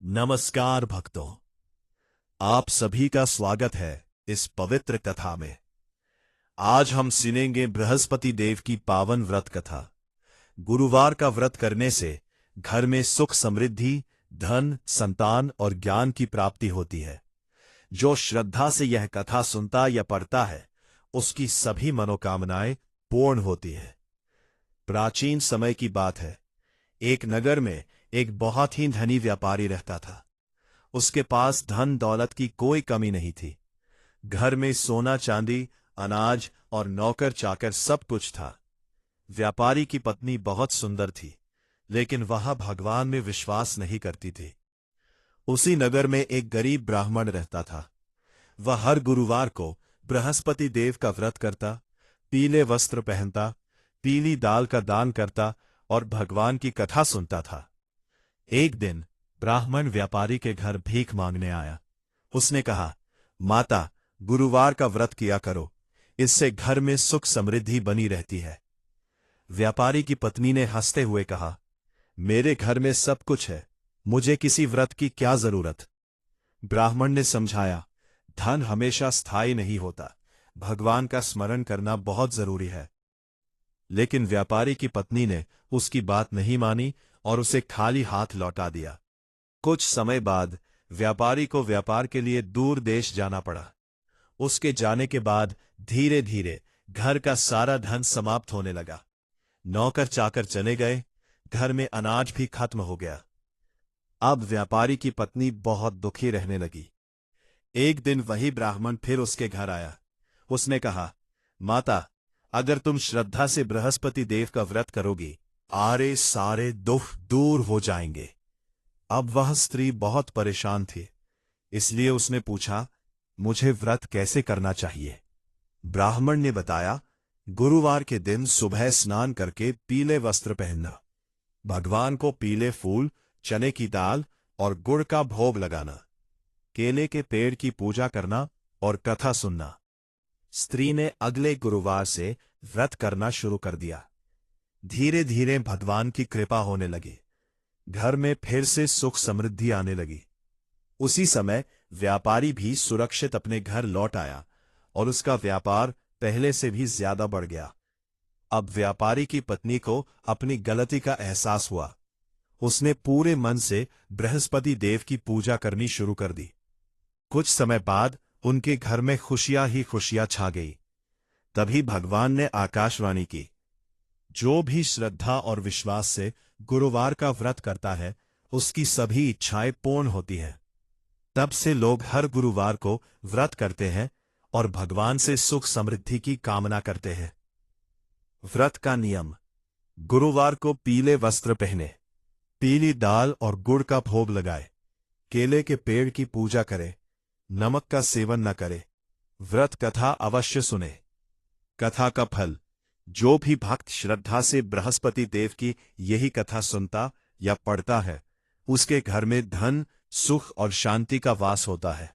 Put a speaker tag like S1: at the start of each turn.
S1: नमस्कार भक्तों, आप सभी का स्वागत है इस पवित्र कथा में। आज हम सुनेंगे बृहस्पति देव की पावन व्रत कथा। गुरुवार का व्रत करने से घर में सुख समृद्धि, धन, संतान और ज्ञान की प्राप्ति होती है। जो श्रद्धा से यह कथा सुनता या पढ़ता है, उसकी सभी मनोकामनाएं पूर्ण होती है। प्राचीन समय की बात है। एक नगर में एक बहुत ही धनी व्यापारी रहता था। उसके पास धन दौलत की कोई कमी नहीं थी। घर में सोना चांदी, अनाज और नौकर चाकर सब कुछ था। व्यापारी की पत्नी बहुत सुंदर थी, लेकिन वह भगवान में विश्वास नहीं करती थी। उसी नगर में एक गरीब ब्राह्मण रहता था। वह हर गुरुवार को बृहस्पति देव का व्रत करता, पीले वस्त्र पहनता, पीली दाल का दान करता और भगवान की कथा सुनता था। एक दिन ब्राह्मण व्यापारी के घर भीख मांगने आया। उसने कहा, माता, गुरुवार का व्रत किया करो, इससे घर में सुख समृद्धि बनी रहती है। व्यापारी की पत्नी ने हंसते हुए कहा, मेरे घर में सब कुछ है, मुझे किसी व्रत की क्या जरूरत। ब्राह्मण ने समझाया, धन हमेशा स्थायी नहीं होता, भगवान का स्मरण करना बहुत जरूरी है। लेकिन व्यापारी की पत्नी ने उसकी बात नहीं मानी और उसे खाली हाथ लौटा दिया। कुछ समय बाद व्यापारी को व्यापार के लिए दूर देश जाना पड़ा। उसके जाने के बाद धीरे धीरे घर का सारा धन समाप्त होने लगा। नौकर चाकर चले गए, घर में अनाज भी खत्म हो गया। अब व्यापारी की पत्नी बहुत दुखी रहने लगी। एक दिन वही ब्राह्मण फिर उसके घर आया। उसने कहा, माता, अगर तुम श्रद्धा से बृहस्पति देव का व्रत करोगी, सारे दुख दूर हो जाएंगे। अब वह स्त्री बहुत परेशान थी, इसलिए उसने पूछा, मुझे व्रत कैसे करना चाहिए। ब्राह्मण ने बताया, गुरुवार के दिन सुबह स्नान करके पीले वस्त्र पहनना, भगवान को पीले फूल, चने की दाल और गुड़ का भोग लगाना, केले के पेड़ की पूजा करना और कथा सुनना। स्त्री ने अगले गुरुवार से व्रत करना शुरू कर दिया। धीरे धीरे भगवान की कृपा होने लगी। घर में फिर से सुख समृद्धि आने लगी। उसी समय व्यापारी भी सुरक्षित अपने घर लौट आया और उसका व्यापार पहले से भी ज्यादा बढ़ गया। अब व्यापारी की पत्नी को अपनी गलती का एहसास हुआ। उसने पूरे मन से बृहस्पति देव की पूजा करनी शुरू कर दी। कुछ समय बाद उनके घर में खुशियां ही खुशियां छा गई। तभी भगवान ने आकाशवाणी की, जो भी श्रद्धा और विश्वास से गुरुवार का व्रत करता है, उसकी सभी इच्छाएं पूर्ण होती हैं। तब से लोग हर गुरुवार को व्रत करते हैं और भगवान से सुख समृद्धि की कामना करते हैं। व्रत का नियम: गुरुवार को पीले वस्त्र पहने, पीली दाल और गुड़ का भोग लगाए, केले के पेड़ की पूजा करे, नमक का सेवन न करे, व्रत कथा अवश्य सुने। कथा का फल: जो भी भक्त श्रद्धा से बृहस्पति देव की यही कथा सुनता या पढ़ता है, उसके घर में धन, सुख और शांति का वास होता है।